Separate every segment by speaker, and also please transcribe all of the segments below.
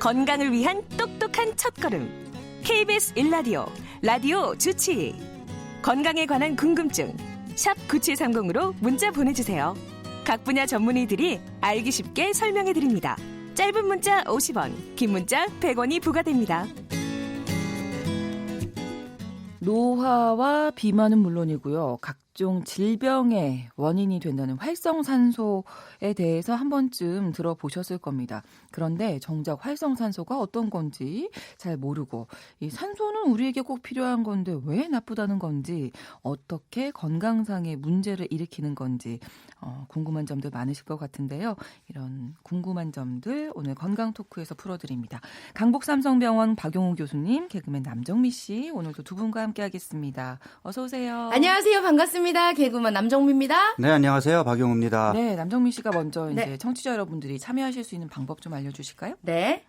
Speaker 1: 건강을 위한 똑똑한 첫걸음. KBS 1라디오 라디오 주치. 건강에 관한 궁금증 샵 9730으로 문자 보내주세요. 각 분야 전문의들이 알기 쉽게 설명해드립니다. 짧은 문자 50원, 긴 문자 100원이 부과됩니다.
Speaker 2: 노화와 비만은 물론이고요. 각종 질병의 원인이 된다는 활성산소에 대해서 한 번쯤 들어보셨을 겁니다. 그런데 정작 활성산소가 어떤 건지 잘 모르고 이 산소는 우리에게 꼭 필요한 건데 왜 나쁘다는 건지 어떻게 건강상의 문제를 일으키는 건지 궁금한 점들 많으실 것 같은데요. 이런 궁금한 점들 오늘 건강토크에서 풀어드립니다. 강북삼성병원 박용우 교수님, 개그맨 남정미 씨 오늘도 두 분과 함께하겠습니다. 어서 오세요.
Speaker 3: 안녕하세요. 반갑습니다. 개그맨 남정미입니다.
Speaker 4: 네, 안녕하세요. 박용우입니다.
Speaker 2: 네, 남정미 씨가 먼저 이제
Speaker 3: 네.
Speaker 2: 청취자 여러분들이 참여하실 수 있는 방법 좀 알려주실까요?
Speaker 3: 네.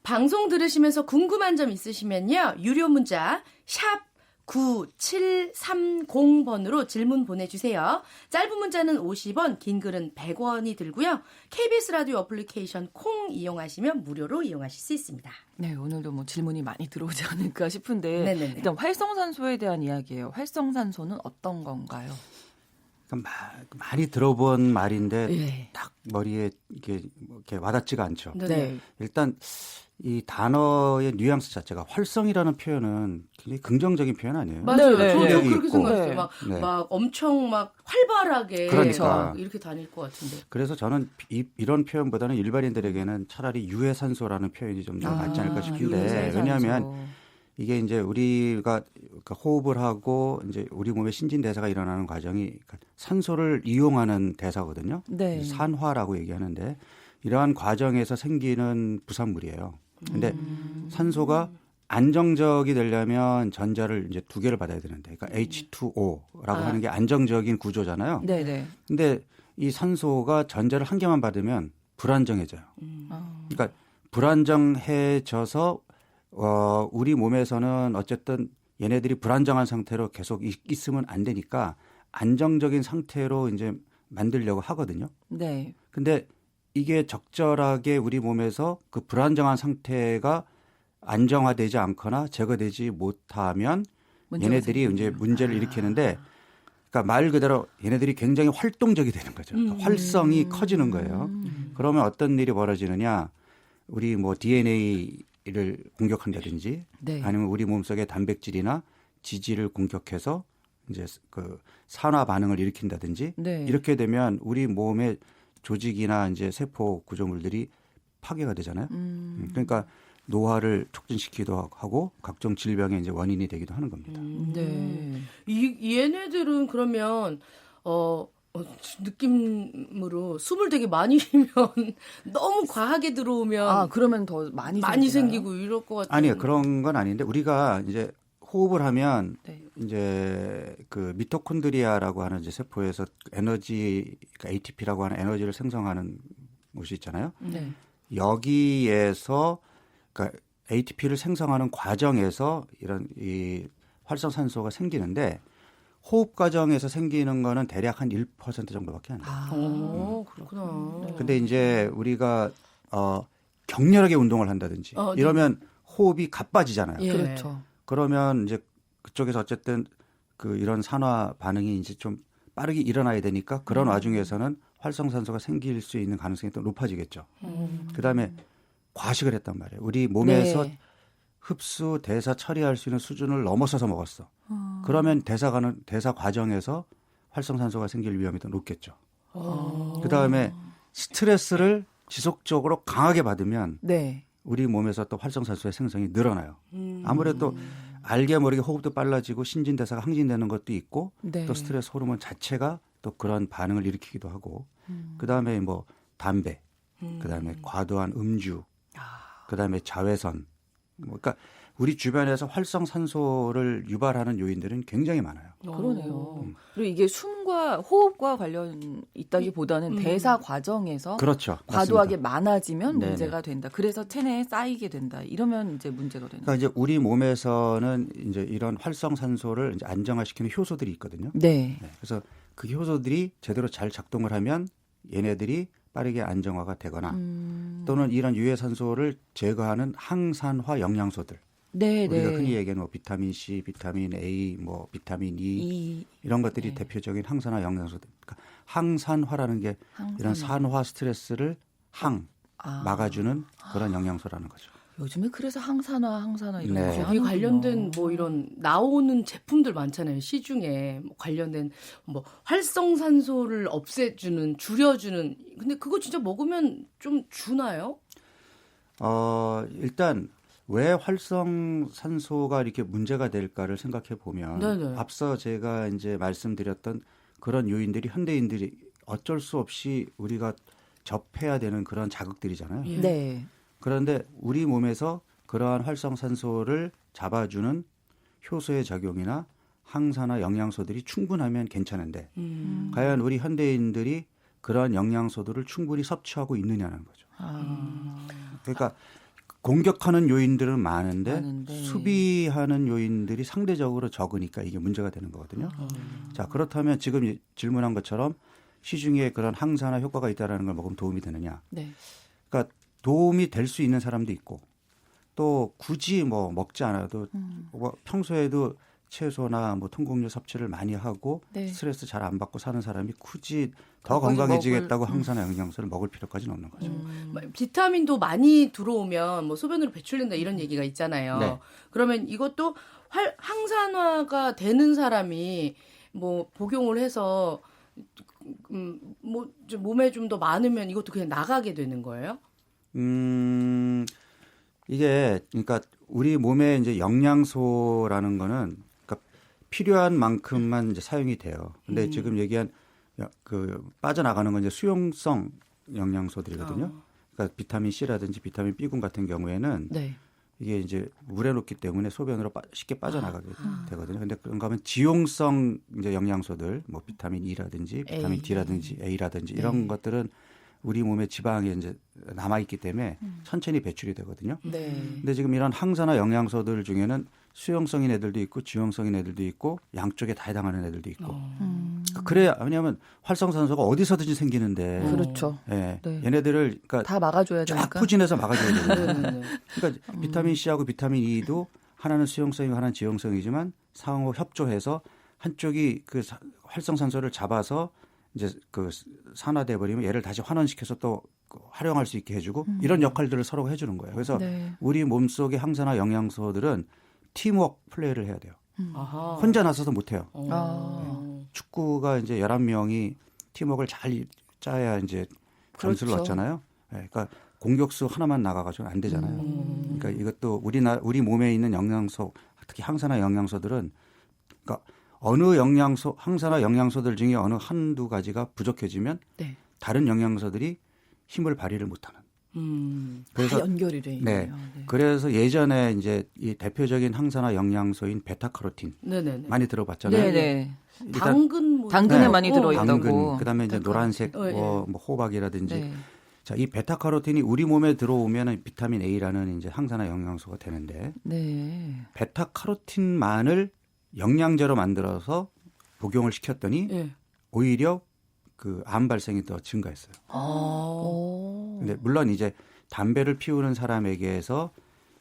Speaker 3: 방송 들으시면서 궁금한 점 있으시면요. 유료 문자 샵 9730번으로 질문 보내주세요. 짧은 문자는 50원, 긴 글은 100원이 들고요. KBS 라디오 어플리케이션 콩 이용하시면 무료로 이용하실 수 있습니다.
Speaker 2: 네, 오늘도 뭐 질문이 많이 들어오지 않을까 싶은데
Speaker 3: 네네네.
Speaker 2: 일단 활성산소에 대한 이야기예요. 활성산소는 어떤 건가요?
Speaker 4: 많이 들어본 말인데
Speaker 2: 예.
Speaker 4: 딱 머리에 이렇게 와닿지가 않죠.
Speaker 3: 네.
Speaker 4: 일단 이 단어의 뉘앙스 자체가 활성이라는 표현은 굉장히 긍정적인 표현 아니에요.
Speaker 3: 맞아요.
Speaker 2: 네,
Speaker 3: 저도
Speaker 2: 네.
Speaker 3: 그렇게
Speaker 4: 있고.
Speaker 3: 생각했어요.
Speaker 2: 네.
Speaker 3: 막 엄청 막 활발하게
Speaker 4: 그러니까.
Speaker 3: 막 이렇게 다닐 것 같은데.
Speaker 4: 그래서 저는 이런 표현보다는 일반인들에게는 차라리 유해산소라는 표현이 좀 더 맞지 않을까 싶은데
Speaker 2: 유해산소.
Speaker 4: 왜냐하면 이게 이제 우리가 호흡을 하고 이제 우리 몸의 신진대사가 일어나는 과정이 산소를 이용하는 대사거든요.
Speaker 2: 네.
Speaker 4: 산화라고 얘기하는데 이러한 과정에서 생기는 부산물이에요. 근데 산소가 안정적이 되려면 전자를 이제 두 개를 받아야 되는데, 그러니까 H2O라고 하는 게 안정적인 구조잖아요.
Speaker 2: 네, 네.
Speaker 4: 근데 이 산소가 전자를 한 개만 받으면 불안정해져요. 그러니까 불안정해져서 우리 몸에서는 어쨌든 얘네들이 불안정한 상태로 계속 있으면 안 되니까 안정적인 상태로 이제 만들려고 하거든요.
Speaker 2: 네.
Speaker 4: 근데 이게 적절하게 우리 몸에서 그 불안정한 상태가 안정화되지 않거나 제거되지 못하면 얘네들이 이제 문제를 일으키는데, 그러니까 말 그대로 얘네들이 굉장히 활동적이 되는 거죠. 그러니까 활성이 커지는 거예요. 그러면 어떤 일이 벌어지느냐? 우리 뭐 DNA를 공격한다든지,
Speaker 2: 네.
Speaker 4: 아니면 우리 몸속의 단백질이나 지질을 공격해서 이제 그 산화 반응을 일으킨다든지,
Speaker 2: 네.
Speaker 4: 이렇게 되면 우리 몸의 조직이나 이제 세포 구조물들이 파괴가 되잖아요. 그러니까 노화를 촉진시키기도 하고 각종 질병의 이제 원인이 되기도 하는 겁니다.
Speaker 2: 네.
Speaker 3: 얘네들은 그러면 느낌으로 숨을 되게 많이 쉬면 너무 과하게 들어오면
Speaker 2: 그러면 더 많이
Speaker 3: 생기고 이럴 것 같아요.
Speaker 4: 아니요, 그런 건 아닌데 우리가 이제 호흡을 하면
Speaker 2: 네.
Speaker 4: 이제 그 미토콘드리아라고 하는 이제 세포에서 에너지, 그러니까 ATP라고 하는 에너지를 생성하는 곳이 있잖아요.
Speaker 2: 네.
Speaker 4: 여기에서 그러니까 ATP를 생성하는 과정에서 이런 이 활성산소가 생기는데 호흡 과정에서 생기는 거는 대략 한 1% 정도밖에 안 돼요.
Speaker 3: 그렇구나.
Speaker 4: 근데 이제 우리가 격렬하게 운동을 한다든지
Speaker 3: 네.
Speaker 4: 이러면 호흡이 가빠지잖아요.
Speaker 3: 예.
Speaker 2: 그렇죠.
Speaker 4: 그러면 이제 그쪽에서 어쨌든 그 이런 산화 반응이 이제 좀 빠르게 일어나야 되니까 그런 와중에서는 활성산소가 생길 수 있는 가능성이 또 높아지겠죠. 그다음에 과식을 했단 말이에요. 우리 몸에서
Speaker 2: 네.
Speaker 4: 흡수, 대사, 처리할 수 있는 수준을 넘어서서 먹었어. 그러면 대사 과정에서 활성산소가 생길 위험이 더 높겠죠. 그다음에 스트레스를 지속적으로 강하게 받으면
Speaker 2: 네.
Speaker 4: 우리 몸에서 또 활성산소의 생성이 늘어나요. 아무래도 알게 모르게 호흡도 빨라지고 신진대사가 항진되는 것도 있고
Speaker 2: 네.
Speaker 4: 또 스트레스 호르몬 자체가 또 그런 반응을 일으키기도 하고 그다음에 뭐 담배, 그다음에 과도한 음주, 그다음에 자외선, 그러니까 우리 주변에서 활성산소를 유발하는 요인들은 굉장히 많아요.
Speaker 2: 그러네요. 그리고 이게 숨과 호흡과 관련 있다기보다는 대사 과정에서
Speaker 4: 그렇죠.
Speaker 2: 과도하게
Speaker 4: 맞습니다.
Speaker 2: 많아지면
Speaker 4: 네네.
Speaker 2: 문제가 된다. 그래서 체내에 쌓이게 된다. 이러면 이제 문제가 된다.
Speaker 4: 그러니까 이제 우리 몸에서는 이제 이런 활성산소를 이제 안정화시키는 효소들이 있거든요.
Speaker 2: 네.
Speaker 4: 네, 그래서 그 효소들이 제대로 잘 작동을 하면 얘네들이 빠르게 안정화가 되거나 또는 이런 유해산소를 제거하는 항산화 영양소들
Speaker 2: 네,
Speaker 4: 우리가
Speaker 2: 네.
Speaker 4: 흔히 얘기하는 뭐 비타민 C, 비타민 A, 뭐 비타민 E 이런 것들이
Speaker 2: 네.
Speaker 4: 대표적인 항산화 영양소들. 그러니까 항산화라는 게 이런 산화 스트레스를 막아주는 그런 영양소라는 거죠.
Speaker 2: 요즘에 그래서 항산화 이런
Speaker 4: 네.
Speaker 2: 거
Speaker 3: 거기
Speaker 2: 하는구나.
Speaker 3: 관련된 뭐 이런 나오는 제품들 많잖아요. 시중에 뭐 관련된 뭐 활성산소를 없애주는 줄여주는. 근데 그거 진짜 먹으면 좀 주나요?
Speaker 4: 일단 왜 활성산소가 이렇게 문제가 될까를 생각해 보면
Speaker 3: 네네.
Speaker 4: 앞서 제가 이제 말씀드렸던 그런 요인들이 현대인들이 어쩔 수 없이 우리가 접해야 되는 그런 자극들이잖아요.
Speaker 3: 예.
Speaker 2: 네.
Speaker 4: 그런데 우리 몸에서 그러한 활성산소를 잡아주는 효소의 작용이나 항산화 영양소들이 충분하면 괜찮은데 과연 우리 현대인들이 그러한 영양소들을 충분히 섭취하고 있느냐는 거죠. 그러니까 공격하는 요인들은 많은데 수비하는 요인들이 상대적으로 적으니까 이게 문제가 되는 거거든요. 자, 그렇다면 지금 질문한 것처럼 시중에 그런 항산화 효과가 있다라는 걸 먹으면 도움이 되느냐?
Speaker 2: 네.
Speaker 4: 그러니까 도움이 될 수 있는 사람도 있고 또 굳이 뭐 먹지 않아도 뭐 평소에도 채소나 뭐 통곡류 섭취를 많이 하고
Speaker 2: 네.
Speaker 4: 스트레스 잘 안 받고 사는 사람이 굳이 더
Speaker 2: 그것까지
Speaker 4: 건강해지겠다고 항산화 영양소를 먹을 필요까지는 없는 거죠.
Speaker 3: 비타민도 많이 들어오면 뭐 소변으로 배출된다 이런 얘기가 있잖아요.
Speaker 4: 네.
Speaker 3: 그러면 이것도 항산화가 되는 사람이 뭐 복용을 해서 뭐 좀 몸에 좀 더 많으면 이것도 그냥 나가게 되는 거예요?
Speaker 4: 이게 그러니까 우리 몸에 이제 영양소라는 거는 그러니까 필요한 만큼만 이제 사용이 돼요. 근데 지금 얘기한 그 빠져나가는 건 이제 수용성 영양소들이거든요. 그러니까 비타민 C라든지 비타민 B군 같은 경우에는
Speaker 2: 네.
Speaker 4: 이게 이제 물에 녹기 때문에 소변으로 쉽게 빠져나가게 되거든요. 근데 그런가 하면 지용성 이제 영양소들 뭐 비타민 E라든지 비타민 D라든지 A라든지 이런 것들은 우리 몸에 지방에 이제 남아 있기 때문에 천천히 배출이 되거든요.
Speaker 2: 네.
Speaker 4: 근데 지금 이런 항산화 영양소들 중에는 수용성인 애들도 있고 지용성인 애들도 있고 양쪽에 다 해당하는 애들도 있고. 그래야 왜냐하면 활성산소가 어디서든지 생기는데.
Speaker 2: 그렇죠.
Speaker 4: 예,
Speaker 2: 네.
Speaker 4: 얘네들을 그러니까
Speaker 2: 다 막아줘야
Speaker 4: 쫙
Speaker 2: 되니까.
Speaker 4: 포진해서 막아줘야 되거든요.
Speaker 3: 네네네.
Speaker 4: 그러니까 비타민 C하고 비타민 E도 하나는 수용성이고 하나는 지용성이지만 상호 협조해서 한쪽이 그 활성산소를 잡아서 이제 그 산화돼 버리면 얘를 다시 환원시켜서 또 활용할 수 있게 해주고 이런 역할들을 서로 해주는 거예요. 그래서
Speaker 2: 네.
Speaker 4: 우리 몸속의 항산화 영양소들은 팀워크 플레이를 해야 돼요.
Speaker 3: 아하.
Speaker 4: 혼자 나서서 못해요. 축구가 이제 11명이 팀워크를 잘 짜야 이제 점수를
Speaker 2: 그렇죠.
Speaker 4: 얻잖아요. 네, 그러니까 공격수 하나만 나가가지고 안 되잖아요. 그러니까 이것도 우리 몸에 있는 영양소, 특히 항산화 영양소들은 그러니까 어느 영양소, 항산화 영양소들 중에 어느 한두 가지가 부족해지면
Speaker 2: 네.
Speaker 4: 다른 영양소들이 힘을 발휘를 못하는.
Speaker 2: 다 연결이 돼 있네요.
Speaker 4: 네. 그래서 예전에 이제 이 대표적인 항산화 영양소인 베타카로틴
Speaker 3: 네네네.
Speaker 4: 많이 들어봤잖아요.
Speaker 2: 네네.
Speaker 3: 당근 뭐
Speaker 2: 당근에
Speaker 4: 네.
Speaker 2: 많이 들어있다고.
Speaker 4: 당근, 그다음에 이제 노란색
Speaker 3: 예.
Speaker 4: 뭐 호박이라든지.
Speaker 2: 네.
Speaker 4: 자, 이 베타카로틴이 우리 몸에 들어오면은 비타민 A라는 이제 항산화 영양소가 되는데
Speaker 2: 네.
Speaker 4: 베타카로틴만을 영양제로 만들어서 복용을 시켰더니
Speaker 3: 예.
Speaker 4: 오히려 그 암 발생이 더 증가했어요.
Speaker 2: 오.
Speaker 4: 근데 물론 이제 담배를 피우는 사람에게서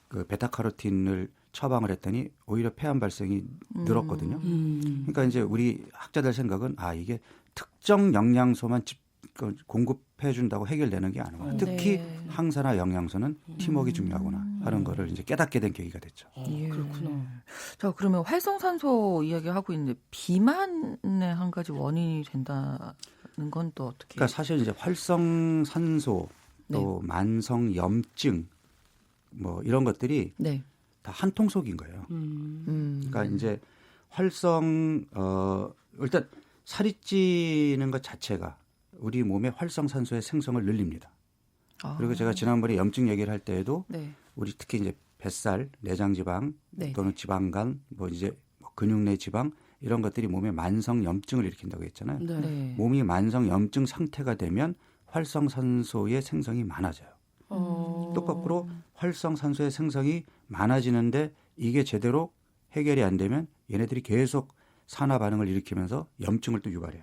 Speaker 4: 그 베타카로틴을 처방을 했더니 오히려 폐암 발생이 늘었거든요. 그러니까 이제 우리 학자들 생각은 이게 특정 영양소만 공급해 준다고 해결되는 게 아니구나. 특히 항산화 영양소는 팀워크가 중요하구나 하는 거를 이제 깨닫게 된 계기가 됐죠.
Speaker 2: 예.
Speaker 3: 그렇구나.
Speaker 2: 자, 그러면 활성산소 이야기하고 있는데 비만의 한 가지 원인이 된다는 건 또 어떻게?
Speaker 4: 그러니까 사실 이제 활성산소 또 만성 염증 뭐 이런 것들이
Speaker 2: 네.
Speaker 4: 다 한 통속인 거예요. 그러니까 이제 일단 살이 찌는 것 자체가 우리 몸의 활성산소의 생성을 늘립니다. 그리고 제가 지난번에 염증 얘기를 할 때에도
Speaker 2: 네.
Speaker 4: 우리 특히 이제 뱃살, 내장지방
Speaker 2: 네.
Speaker 4: 또는 지방간, 뭐 이제 근육내 지방 이런 것들이 몸에 만성 염증을 일으킨다고 했잖아요.
Speaker 3: 네.
Speaker 2: 네.
Speaker 4: 몸이 만성 염증 상태가 되면 활성산소의 생성이 많아져요. 또 거꾸로 활성산소의 생성이 많아지는데 이게 제대로 해결이 안 되면 얘네들이 계속 산화 반응을 일으키면서 염증을 또 유발해요.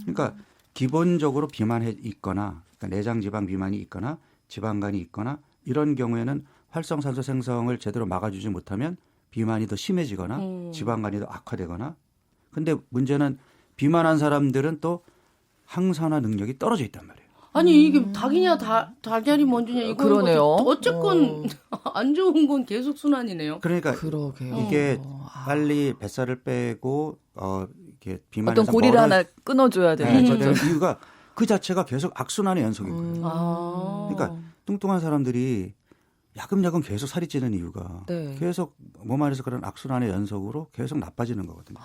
Speaker 4: 그러니까 기본적으로 비만해 있거나 그러니까 내장 지방 비만이 있거나 지방간이 있거나 이런 경우에는 활성산소 생성을 제대로 막아주지 못하면 비만이 더 심해지거나 지방간이 더 악화되거나 근데 문제는 비만한 사람들은 또 항산화 능력이 떨어져 있단 말이에요.
Speaker 3: 아니 이게 닭이냐 달걀이 먼저냐 이거
Speaker 2: 그러네요.
Speaker 3: 어쨌건 안 좋은 건 계속 순환이네요.
Speaker 4: 그러니까
Speaker 2: 그러게요.
Speaker 4: 이게 빨리 뱃살을 빼고 이게 비만에서
Speaker 2: 어떤 고리를 하나 끊어줘야 되는
Speaker 4: 네,
Speaker 2: 거죠.
Speaker 4: 되는 이유가 그 자체가 계속 악순환의 연속인 거예요. 그러니까 뚱뚱한 사람들이 야금야금 계속 살이 찌는 이유가
Speaker 2: 네.
Speaker 4: 계속 몸 안에서 그런 악순환의 연속으로 계속 나빠지는 거거든요.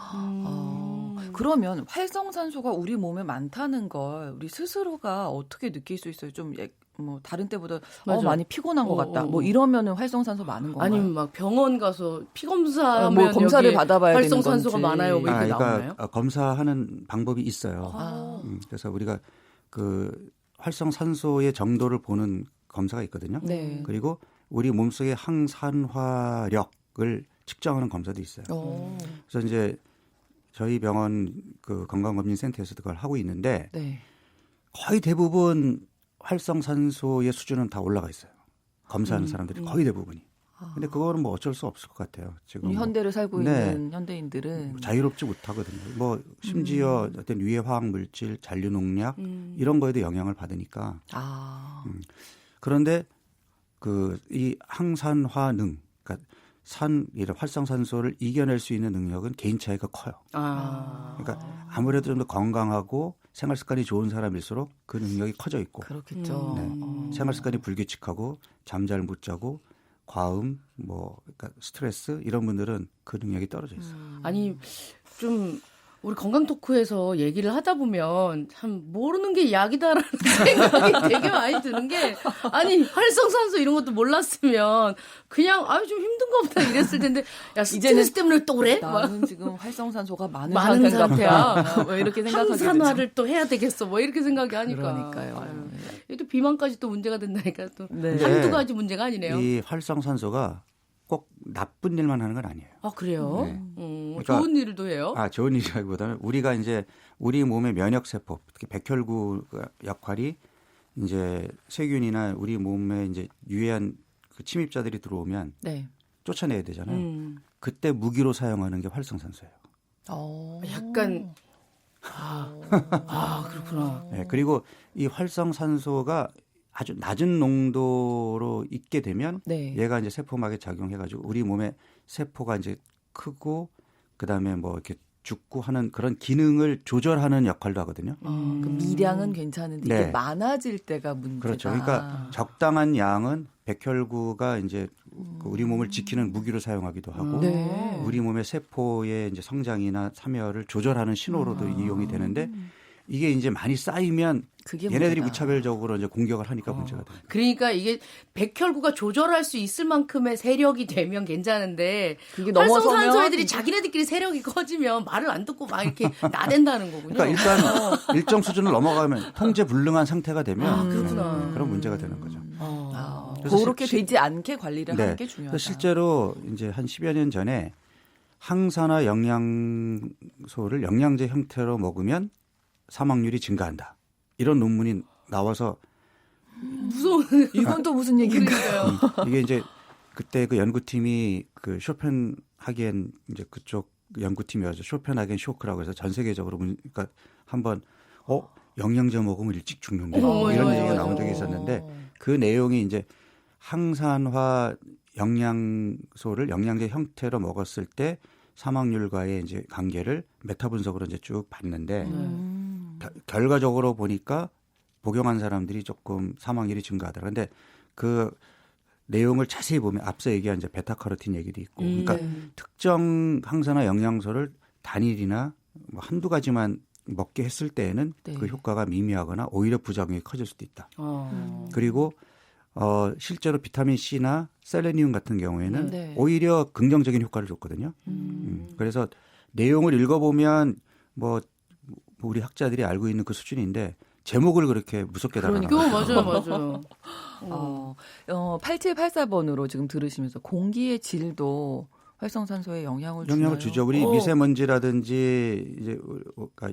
Speaker 2: 그러면 활성산소가 우리 몸에 많다는 걸 우리 스스로가 어떻게 느낄 수 있어요? 좀 뭐 다른 때보다
Speaker 3: 맞아.
Speaker 2: 많이 피곤한 것 같다. 뭐 이러면은 활성산소 많은 건가요?
Speaker 3: 아니면 막 병원 가서 피 검사하면
Speaker 2: 뭐 검사를
Speaker 3: 여기
Speaker 2: 받아봐야 되는
Speaker 3: 활성산소가
Speaker 2: 건지.
Speaker 3: 많아요. 뭐 이렇게 나오나요?
Speaker 4: 그러니까 검사하는 방법이 있어요. 그래서 우리가 그 활성산소의 정도를 보는 검사가 있거든요.
Speaker 2: 네.
Speaker 4: 그리고 우리 몸속의 항산화력을 측정하는 검사도 있어요. 그래서 이제 저희 병원 그 건강검진센터에서 그걸 하고 있는데
Speaker 2: 네.
Speaker 4: 거의 대부분 활성산소의 수준은 다 올라가 있어요. 검사하는 사람들이 거의 대부분이. 근데 그거는 뭐 어쩔 수 없을 것 같아요. 지금
Speaker 2: 우리
Speaker 4: 뭐
Speaker 2: 현대를 살고
Speaker 4: 네.
Speaker 2: 있는 현대인들은
Speaker 4: 자유롭지 못하거든요. 뭐 심지어 어떤 유해 화학 물질, 잔류 농약 이런 거에도 영향을 받으니까. 그런데 그 이 항산화능, 그러니까 이런 활성산소를 이겨낼 수 있는 능력은 개인 차이가 커요. 그러니까 아무래도 좀 더 건강하고 생활 습관이 좋은 사람일수록 그 능력이 커져 있고.
Speaker 2: 그렇겠죠.
Speaker 4: 생활 습관이 불규칙하고 잠 잘 못 자고 과음, 뭐 그러니까 스트레스 이런 분들은 그 능력이 떨어져 있어요.
Speaker 3: 아니 좀 우리 건강 토크에서 얘기를 하다 보면 참 모르는 게 약이다라는 생각이 되게 많이 드는 게 아니 활성산소 이런 것도 몰랐으면 그냥 아유 좀 힘든가 보다 이랬을 텐데 야 스트레스 때문에 또 그래?
Speaker 2: 나는 지금 활성산소가 많은
Speaker 3: 많은
Speaker 2: 상태야. 뭐 이렇게 생각하게 되죠.
Speaker 3: 항산화를 또 해야 되겠어. 뭐 이렇게 생각이 하니까.
Speaker 2: 그러니까요.
Speaker 3: 아유, 이게 또 비만까지 또 문제가 된다니까 또
Speaker 2: 네.
Speaker 3: 한두 가지 문제가 아니네요.
Speaker 4: 이 활성산소가 꼭 나쁜 일만 하는 건 아니에요.
Speaker 3: 아 그래요?
Speaker 4: 네.
Speaker 3: 그러니까, 좋은 일도 해요?
Speaker 4: 좋은 일이라기보다는 우리가 이제 우리 몸의 면역 세포, 특히 백혈구 역할이 이제 세균이나 우리 몸에 이제 유해한 그 침입자들이 들어오면
Speaker 2: 네.
Speaker 4: 쫓아내야 되잖아요. 그때 무기로 사용하는 게 활성산소예요.
Speaker 3: 약간 그렇구나.
Speaker 4: 네, 그리고 이 활성산소가 아주 낮은 농도로 있게 되면
Speaker 2: 네.
Speaker 4: 얘가 이제 세포막에 작용해가지고 우리 몸의 세포가 이제 크고 그다음에 뭐 이렇게 죽고 하는 그런 기능을 조절하는 역할도 하거든요.
Speaker 2: 그 미량은 괜찮은데
Speaker 4: 네.
Speaker 2: 이게 많아질 때가 문제다.
Speaker 4: 그렇죠. 그러니까 적당한 양은 백혈구가 이제 그 우리 몸을 지키는 무기로 사용하기도 하고
Speaker 2: 네.
Speaker 4: 우리 몸의 세포의 이제 성장이나 참여를 조절하는 신호로도 이용이 되는데 이게 이제 많이 쌓이면
Speaker 2: 그게
Speaker 4: 얘네들이
Speaker 2: 문제다.
Speaker 4: 무차별적으로 이제 공격을 하니까 문제가 돼요.
Speaker 3: 그러니까 이게 백혈구가 조절할 수 있을 만큼의 세력이 되면 괜찮은데
Speaker 2: 그게
Speaker 3: 활성산소
Speaker 2: 넘어서면
Speaker 3: 애들이 자기네들끼리 세력이 커지면 말을 안 듣고 막 이렇게 나댄다는 거군요.
Speaker 4: 그러니까 일단 일정 수준을 넘어가면 통제 불능한 상태가 되면
Speaker 3: 그렇구나.
Speaker 4: 그런 문제가 되는 거죠. 그래서
Speaker 2: 그렇게 되지 않게 관리를 하는 게 중요하다.
Speaker 4: 그래서 실제로 이제 한 10여 년 전에 항산화 영양소를 영양제 형태로 먹으면 사망률이 증가한다. 이런 논문이 나와서
Speaker 3: 무서운
Speaker 2: 이건 또 무슨 얘기인가요?
Speaker 4: 이게 이제 그때 그 연구팀이 그 쇼펜하겐 이제 그쪽 연구팀이어서 쇼펜하겐 쇼크라고 해서 전 세계적으로 그러니까 한번 영양제 먹으면 일찍 죽는데 이런 얘기가 나온 적이 있었는데 그 내용이 이제 항산화 영양소를 영양제 형태로 먹었을 때 사망률과의 이제 관계를 메타 분석으로 이제 쭉 봤는데 결과적으로 보니까 복용한 사람들이 조금 사망률이 증가하더라. 근데 그 내용을 자세히 보면 앞서 얘기한 이제 베타카로틴 얘기도 있고, 그러니까 특정 항산화 영양소를 단일이나 뭐 한두 가지만 먹게 했을 때에는 그 효과가 미미하거나 오히려 부작용이 커질 수도 있다. 그리고 실제로 비타민 C나 셀레니움 같은 경우에는 오히려 긍정적인 효과를 줬거든요. 그래서 내용을 읽어보면 뭐 우리 학자들이 알고 있는 그 수준인데 제목을 그렇게 무섭게 달아놨어요.
Speaker 3: 맞아요.
Speaker 2: 8784번으로 지금 들으시면서 공기의 질도 활성산소에 영향을
Speaker 4: 주죠. 우리 미세먼지라든지 이제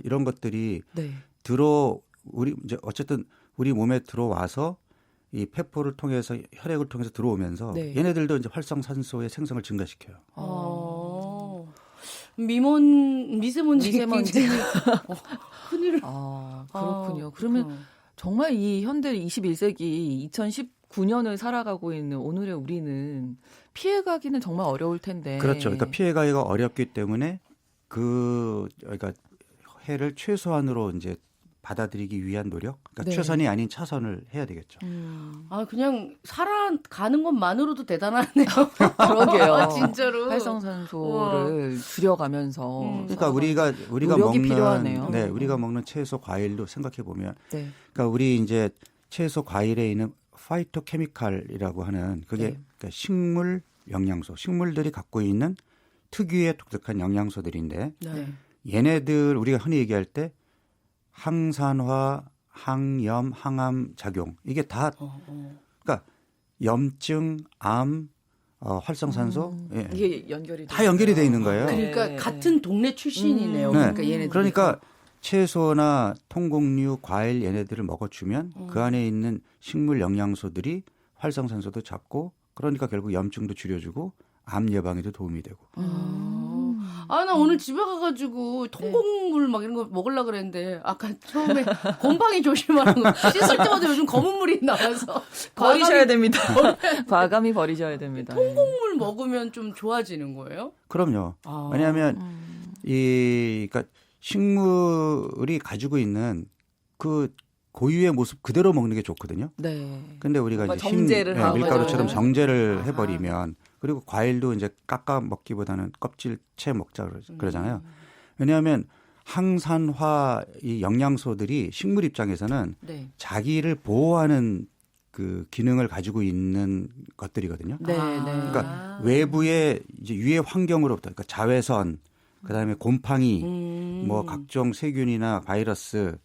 Speaker 4: 이런 것들이 우리 이제 어쨌든 우리 몸에 들어와서 이 폐포를 통해서 혈액을 통해서 들어오면서
Speaker 2: 네.
Speaker 4: 얘네들도 이제 활성산소의 생성을 증가시켜요.
Speaker 3: 미세먼지
Speaker 2: 미세먼지.
Speaker 3: 굉장히, 큰일을.
Speaker 2: 그렇군요. 그러면 정말 이 현대 21세기 2019년을 살아가고 있는 오늘의 우리는 피해가기는 정말 어려울 텐데.
Speaker 4: 그렇죠. 그러니까 피해가기가 어렵기 때문에 그러니까 해를 최소한으로 이제 받아들이기 위한 노력, 그러니까
Speaker 2: 네.
Speaker 4: 최선이 아닌 차선을 해야 되겠죠.
Speaker 3: 그냥 살아가는 것만으로도 대단하네요.
Speaker 2: 그러게요.
Speaker 3: 진짜로.
Speaker 2: 활성산소를 줄여가면서.
Speaker 4: 그러니까 우리가
Speaker 2: 노력이
Speaker 4: 먹는
Speaker 2: 필요하네요.
Speaker 4: 네, 우리가 먹는 채소 과일도 생각해 보면,
Speaker 2: 네.
Speaker 4: 그러니까 우리 이제 채소 과일에 있는 파이토케미칼이라고 하는 그게
Speaker 2: 네.
Speaker 4: 그러니까 식물 영양소, 식물들이 갖고 있는 특유의 독특한 영양소들인데
Speaker 3: 네.
Speaker 4: 얘네들 우리가 흔히 얘기할 때 항산화, 항염, 항암 작용 이게 다 그러니까 염증, 암, 활성산소 예.
Speaker 2: 이게 연결이
Speaker 4: 다 연결이 돼 있는 거예요.
Speaker 3: 그러니까
Speaker 2: 네.
Speaker 3: 같은 동네 출신이네요.
Speaker 4: 네.
Speaker 3: 그러니까 얘네들.
Speaker 4: 그러니까 채소나 통곡류, 과일 얘네들을 먹어주면 그 안에 있는 식물 영양소들이 활성산소도 잡고 그러니까 결국 염증도 줄여주고 암 예방에도 도움이 되고.
Speaker 3: 나 오늘 집에 가가지고 통곡물 막 이런 거 먹으려고 그랬는데 아까 처음에 곰팡이 조심하라고 씻을 때마다 요즘 검은 물이 나와서
Speaker 2: 버리셔야 됩니다. 과감히 버리셔야 됩니다.
Speaker 3: 통곡물 먹으면 좀 좋아지는 거예요?
Speaker 4: 그럼요. 왜냐하면 그러니까 식물이 가지고 있는 그 고유의 모습 그대로 먹는 게 좋거든요.
Speaker 2: 네.
Speaker 4: 근데 우리가
Speaker 2: 뭔가
Speaker 4: 이제
Speaker 2: 정제를 하고.
Speaker 4: 밀가루처럼
Speaker 2: 맞아요.
Speaker 4: 정제를 해버리면 그리고 과일도 이제 깎아 먹기보다는 껍질채 먹자 그러잖아요. 왜냐하면 항산화 이 영양소들이 식물 입장에서는
Speaker 2: 네.
Speaker 4: 자기를 보호하는 그 기능을 가지고 있는 것들이거든요.
Speaker 2: 네, 네.
Speaker 4: 그러니까 외부의 이제 유해 환경으로부터 그러니까 자외선, 그다음에 곰팡이, 뭐 각종 세균이나 바이러스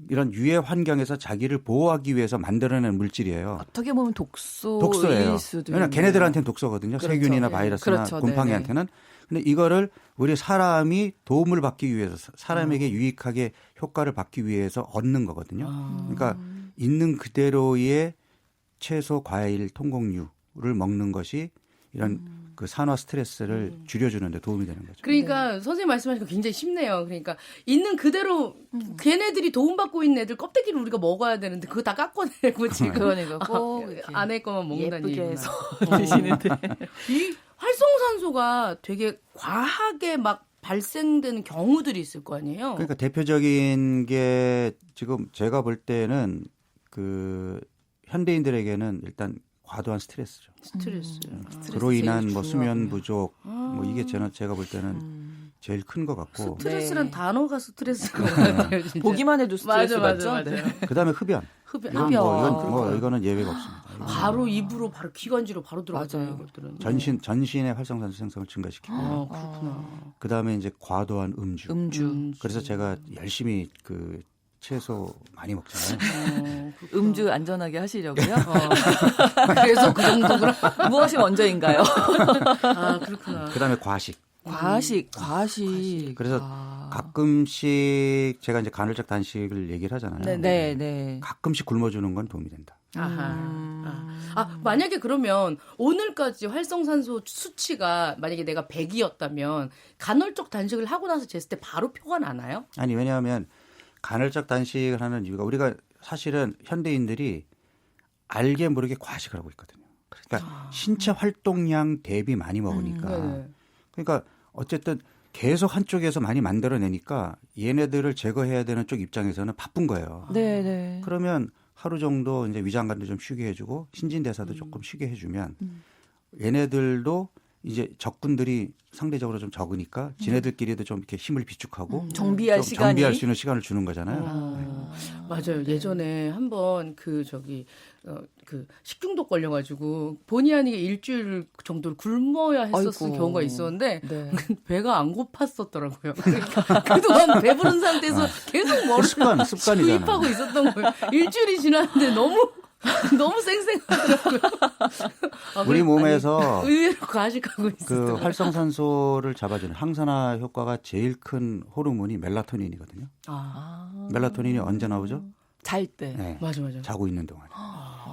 Speaker 4: 이런 유해 환경에서 자기를 보호하기 위해서 만들어낸 물질이에요.
Speaker 2: 어떻게 보면 독소일
Speaker 4: 독소예요.
Speaker 2: 수도
Speaker 4: 왜냐하면
Speaker 2: 있네요.
Speaker 4: 걔네들한테는 독소거든요.
Speaker 2: 그렇죠.
Speaker 4: 세균이나
Speaker 2: 네.
Speaker 4: 바이러스나
Speaker 2: 그렇죠.
Speaker 4: 곰팡이한테는. 근데 이거를 우리 사람이 도움을 받기 위해서 사람에게 유익하게 효과를 받기 위해서 얻는 거거든요. 그러니까 있는 그대로의 채소, 과일, 통곡류를 먹는 것이 이런 그 산화 스트레스를 줄여주는 데 도움이 되는 거죠.
Speaker 3: 그러니까 선생님 말씀하시니까 굉장히 쉽네요. 그러니까 있는 그대로 걔네들이 도움받고 있는 애들 껍데기를 우리가 먹어야 되는데 그거 다 깎아내고 지금
Speaker 2: 그러니까 꼭 이렇게
Speaker 3: 안에 것만 먹는다는
Speaker 2: 예쁘게
Speaker 3: 얘기구나.
Speaker 2: 해서 드시는데.
Speaker 3: 이 활성산소가 되게 과하게 막 발생되는 경우들이 있을 거 아니에요?
Speaker 4: 그러니까 대표적인 게 지금 제가 볼 때는 그 현대인들에게는 일단 과도한 스트레스죠.
Speaker 3: 스트레스.
Speaker 4: 그로 인한
Speaker 2: 제일
Speaker 4: 뭐 수면
Speaker 2: 중요하군요.
Speaker 4: 부족 뭐 이게 제가 볼 때는 제일 큰 것 같고
Speaker 3: 스트레스란
Speaker 2: 네.
Speaker 3: 단어가 스트레스인 것 같아요. 진짜.
Speaker 2: 보기만 해도 스트레스
Speaker 3: 맞아,
Speaker 2: 받죠?
Speaker 3: 맞아.
Speaker 2: 네.
Speaker 4: 그다음에 흡연.
Speaker 3: 흡연.
Speaker 4: 이건 뭐 이거는 예외가 없습니다.
Speaker 3: 바로 입으로 바로 기관지로 바로 들어가잖아요.
Speaker 2: 맞아요.
Speaker 3: 이것들은.
Speaker 4: 전신의 활성산소 생성을 증가시키고
Speaker 3: 그렇구나.
Speaker 4: 그다음에 이제 과도한 음주.
Speaker 2: 음주.
Speaker 4: 그래서 제가 열심히 그 채소 많이 먹잖아요.
Speaker 2: 음주 안전하게 하시려고요?
Speaker 3: 그래서 그 정도구나.
Speaker 2: 무엇이 먼저인가요?
Speaker 3: 아, 그렇구나.
Speaker 4: 그다음에 과식.
Speaker 2: 과식.
Speaker 4: 그래서 가끔씩 제가 이제 간헐적 단식을 얘기를 하잖아요.
Speaker 2: 네, 네.
Speaker 4: 가끔씩 굶어주는 건 도움이 된다.
Speaker 3: 만약에 그러면 오늘까지 활성산소 수치가 만약에 내가 100이었다면 간헐적 단식을 하고 나서 쟀을 때 바로 표가 나나요?
Speaker 4: 아니 왜냐하면 간헐적 단식을 하는 이유가 우리가 사실은 현대인들이 알게 모르게 과식을 하고 있거든요. 그러니까 신체 활동량 대비 많이 먹으니까.
Speaker 3: 네네.
Speaker 4: 그러니까 어쨌든 계속 한쪽에서 많이 만들어내니까 얘네들을 제거해야 되는 쪽 입장에서는 바쁜 거예요.
Speaker 2: 네, 네.
Speaker 4: 그러면 하루 정도 이제 위장관도 좀 쉬게 해주고 신진대사도 조금 쉬게 해주면 얘네들도 이제 적군들이 상대적으로 좀 적으니까 지네들끼리도 좀 이렇게 힘을 비축하고
Speaker 2: 정비할
Speaker 4: 좀
Speaker 2: 시간이.
Speaker 4: 정비할 수 있는 시간을 주는 거잖아요.
Speaker 3: 맞아요. 예전에 한번 그 식중독 걸려가지고 본의 아니게 일주일 정도를 굶어야 했었을
Speaker 2: 아이고.
Speaker 3: 경우가 있었는데
Speaker 2: 네.
Speaker 3: 배가 안 고팠었더라고요. 그러니까 그동안 배부른 상태에서 계속 머리를
Speaker 4: 습관이잖아요.
Speaker 3: 수입하고 있었던 거예요. 일주일이 지났는데 너무 쌩쌩하더라고요.
Speaker 4: 우리 몸에서
Speaker 3: 의외로 과식하고
Speaker 4: 그
Speaker 3: 있었어요.
Speaker 4: 활성산소를 잡아주는 항산화 효과가 제일 큰 호르몬이 멜라토닌이거든요. 멜라토닌이 언제 나오죠?
Speaker 2: 잘 때.
Speaker 4: 네.
Speaker 3: 맞아.
Speaker 4: 자고 있는 동안에.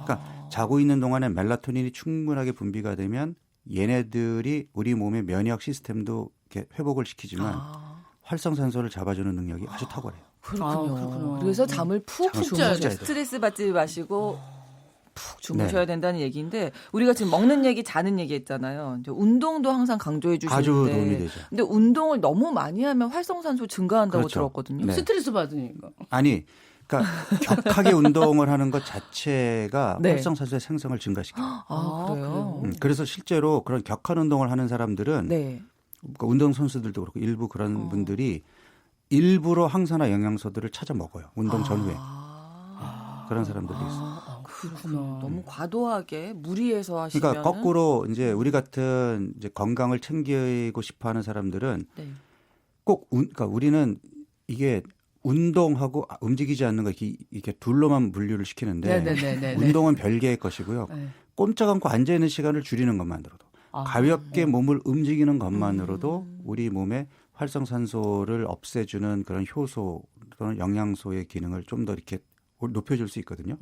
Speaker 4: 그러니까 자고 있는 동안에 멜라토닌이 충분하게 분비가 되면 얘네들이 우리 몸의 면역 시스템도 이렇게 회복을 시키지만 활성산소를 잡아주는 능력이 아주 탁월해요.
Speaker 2: 그렇군요. 그래서 잠을 푹
Speaker 4: 잠을
Speaker 2: 주무셔야
Speaker 4: 푹 자야 돼요.
Speaker 2: 스트레스 받지 마시고 푹 주무셔야
Speaker 4: 네.
Speaker 2: 된다는 얘기인데 우리가 지금 먹는 얘기, 자는 얘기 했잖아요. 이제 운동도 항상 강조해 주시는데
Speaker 4: 아주 도움이 되죠.
Speaker 2: 근데 운동을 너무 많이 하면 활성산소 증가한다고
Speaker 4: 그렇죠.
Speaker 2: 들었거든요.
Speaker 4: 네.
Speaker 3: 스트레스 받으니까.
Speaker 4: 아니, 그러니까 격하게 운동을 하는 것 자체가
Speaker 2: 네.
Speaker 4: 활성산소의 생성을 증가시켜요.
Speaker 2: 그래요?
Speaker 4: 그래서 실제로 그런 격한 운동을 하는 사람들은
Speaker 2: 네.
Speaker 4: 그러니까 운동 선수들도 그렇고 일부 그런 분들이 일부러 항산화 영양소들을 찾아 먹어요. 운동 전후에. 그런 사람들도 있어요.
Speaker 3: 그렇구나.
Speaker 2: 너무 과도하게 무리해서 하시면
Speaker 4: 그러니까 거꾸로 이제 우리 같은 이제 건강을 챙기고 싶어 하는 사람들은
Speaker 2: 네.
Speaker 4: 꼭 그러니까 우리는 이게 운동하고 움직이지 않는 거 이렇게 둘로만 분류를 시키는데
Speaker 3: 네네네.
Speaker 4: 운동은 별개의 것이고요.
Speaker 3: 네.
Speaker 4: 꼼짝 않고 앉아 있는 시간을 줄이는 것만으로도 가볍게 몸을 움직이는 것만으로도 우리 몸에 활성산소를 없애주는 그런 효소 또는 영양소의 기능을 좀 더 이렇게 높여줄 수 있거든요.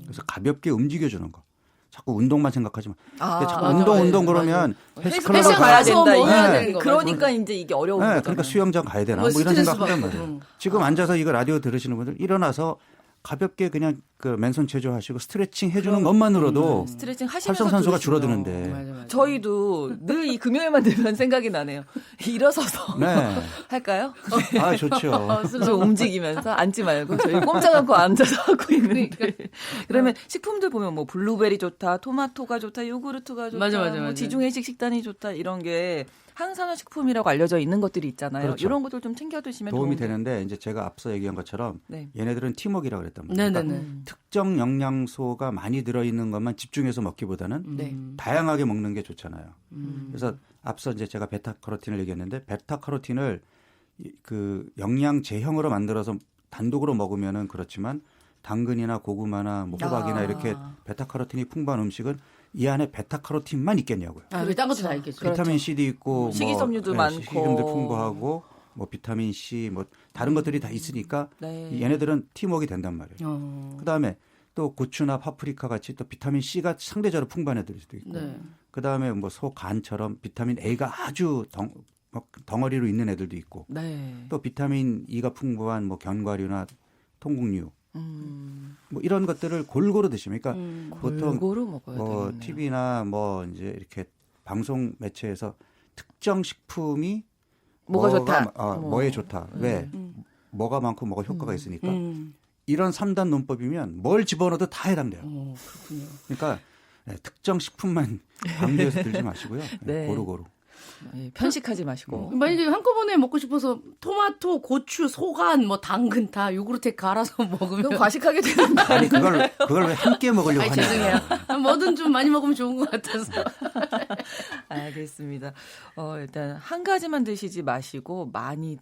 Speaker 4: 그래서 가볍게 움직여주는 거. 자꾸 운동만 생각하지 마. 자꾸
Speaker 3: 맞아.
Speaker 4: 운동 그러면 헬스클럽
Speaker 2: 헬스 가야 된다.
Speaker 3: 뭐 해야
Speaker 4: 네.
Speaker 3: 되는 거
Speaker 2: 그러니까 이제 이게 어려운
Speaker 4: 네,
Speaker 2: 거잖아요.
Speaker 4: 그러니까 수영장 가야 되나
Speaker 3: 뭐
Speaker 4: 뭐 이런
Speaker 3: 스트레스
Speaker 4: 생각하단
Speaker 3: 받고.
Speaker 4: 말이에요. 지금 앉아서 이거 라디오 들으시는 분들 일어나서 가볍게 그냥 그 맨손 체조하시고 스트레칭 해주는 것만으로도
Speaker 2: 스트레칭 하시면서
Speaker 4: 활성산소가
Speaker 2: 들으시면.
Speaker 4: 줄어드는데.
Speaker 3: 맞아.
Speaker 2: 저희도 늘 이 금요일만 되면 생각이 나네요. 일어서서
Speaker 4: 네.
Speaker 2: 할까요?
Speaker 4: 아 좋죠.
Speaker 2: 좀 움직이면서 앉지 말고 저희 꼼짝 않고 앉아서 하고 있는데 그러면 식품들 보면 뭐 블루베리 좋다, 토마토가 좋다, 요구르트가 좋다,
Speaker 3: 맞아.
Speaker 2: 뭐 지중해식 식단이 좋다 이런 게 항산화 식품이라고 알려져 있는 것들이 있잖아요.
Speaker 4: 그렇죠.
Speaker 2: 이런 것들 좀 챙겨 드시면
Speaker 4: 도움이
Speaker 2: 좋은데.
Speaker 4: 되는데 이제 제가 앞서 얘기한 것처럼
Speaker 2: 네.
Speaker 4: 얘네들은 팀워크라고 그랬단 말이에요.
Speaker 3: 네네네.
Speaker 4: 그러니까 특정 영양소가 많이 들어있는 것만 집중해서 먹기보다는
Speaker 2: 네.
Speaker 4: 다양하게 먹는 게 좋잖아요. 그래서 앞서 이제 제가 베타카로틴을 얘기했는데 베타카로틴을 그 영양 제형으로 만들어서 단독으로 먹으면은 그렇지만 당근이나 고구마나 뭐 호박이나 이렇게 베타카로틴이 풍부한 음식은 이 안에 베타카로틴만 있겠냐고요.
Speaker 3: 딴 것도 다 있겠죠.
Speaker 2: 그렇죠.
Speaker 4: 비타민 C도 있고
Speaker 2: 식이섬유도
Speaker 4: 뭐,
Speaker 2: 많고.
Speaker 4: 식이섬유도 풍부하고 뭐 비타민 C 뭐 다른 것들이 다 있으니까
Speaker 2: 네.
Speaker 4: 얘네들은 팀워크가 된단 말이에요. 그다음에 또 고추나 파프리카 같이 또 비타민 C가 상대적으로 풍부한 애들일 수도 있고
Speaker 3: 네.
Speaker 4: 그다음에 뭐 소간처럼 비타민 A가 아주 덩어리로 있는 애들도 있고
Speaker 2: 네.
Speaker 4: 또 비타민 E가 풍부한 뭐 견과류나 통곡류 뭐 이런 것들을 골고루 드시면 그러니까 보통
Speaker 2: 골고루 먹어야
Speaker 4: 뭐
Speaker 2: 되겠네요.
Speaker 4: TV나 뭐 이제 이렇게 방송 매체에서 특정 식품이
Speaker 2: 뭐가 좋다.
Speaker 4: 뭐에 좋다. 왜? 뭐가 많고 뭐가 효과가 있으니까. 이런 3단 논법이면 뭘 집어넣어도 다 해당돼요.
Speaker 3: 그렇군요.
Speaker 4: 그러니까 특정 식품만 강조해서 들지 마시고요.
Speaker 2: 네.
Speaker 4: 고루고루.
Speaker 2: 예, 편식하지 마시고.
Speaker 3: 만약에 한꺼번에 먹고 싶어서 토마토, 고추, 소간, 뭐 당근 다 요구르트에 갈아서 먹으면
Speaker 2: 그럼 과식하게 되는데.
Speaker 4: 아니 그걸 왜 함께 먹으려고 하냐.
Speaker 3: 죄송해요. 뭐든 좀 많이 먹으면 좋은 것 같아서.
Speaker 2: 알겠습니다. 일단 한 가지만 드시지 마시고 많이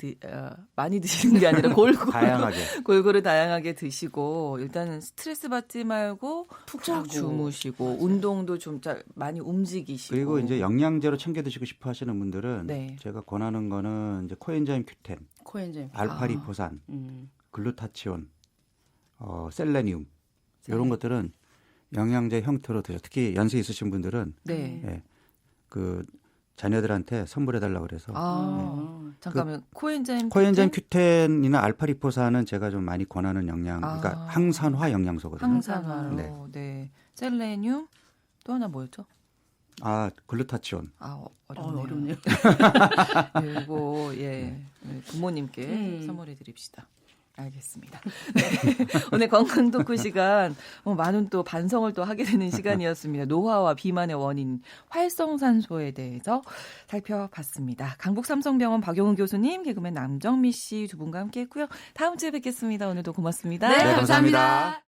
Speaker 2: 드시는 게 아니라 골고루 다양하게 드시고 일단은 스트레스 받지 말고 푹 주무시고 운동도 좀 많이 움직이시고
Speaker 4: 그리고 이제 영양제로 챙겨 드시고 싶어 하시는 분들은
Speaker 2: 네.
Speaker 4: 제가 권하는 거는 이제 코엔자임 Q10,
Speaker 3: 코엔자임.
Speaker 4: 알파리포산, 글루타치온, 셀레니움 이런 것들은 영양제 형태로 드세요. 특히 연세 있으신 분들은
Speaker 2: 네.
Speaker 4: 예, 그 자녀들한테 선물해 달라고 그래서
Speaker 2: 잠깐만 코엔자임
Speaker 4: Q10이나 알파리포산은 제가 좀 많이 권하는 그러니까 항산화 영양소거든요.
Speaker 2: 항산화로 네. 셀레늄 또 하나 뭐였죠?
Speaker 4: 글루타치온.
Speaker 3: 어렵네요.
Speaker 2: 이거 부모님께 선물해 드립시다. 알겠습니다. 오늘 건강 토크 시간 많은 또 반성을 또 하게 되는 시간이었습니다. 노화와 비만의 원인 활성산소에 대해서 살펴봤습니다. 강북 삼성병원 박용훈 교수님, 개그맨 남정미 씨 두 분과 함께했고요. 다음 주에 뵙겠습니다. 오늘도 고맙습니다.
Speaker 3: 네, 감사합니다.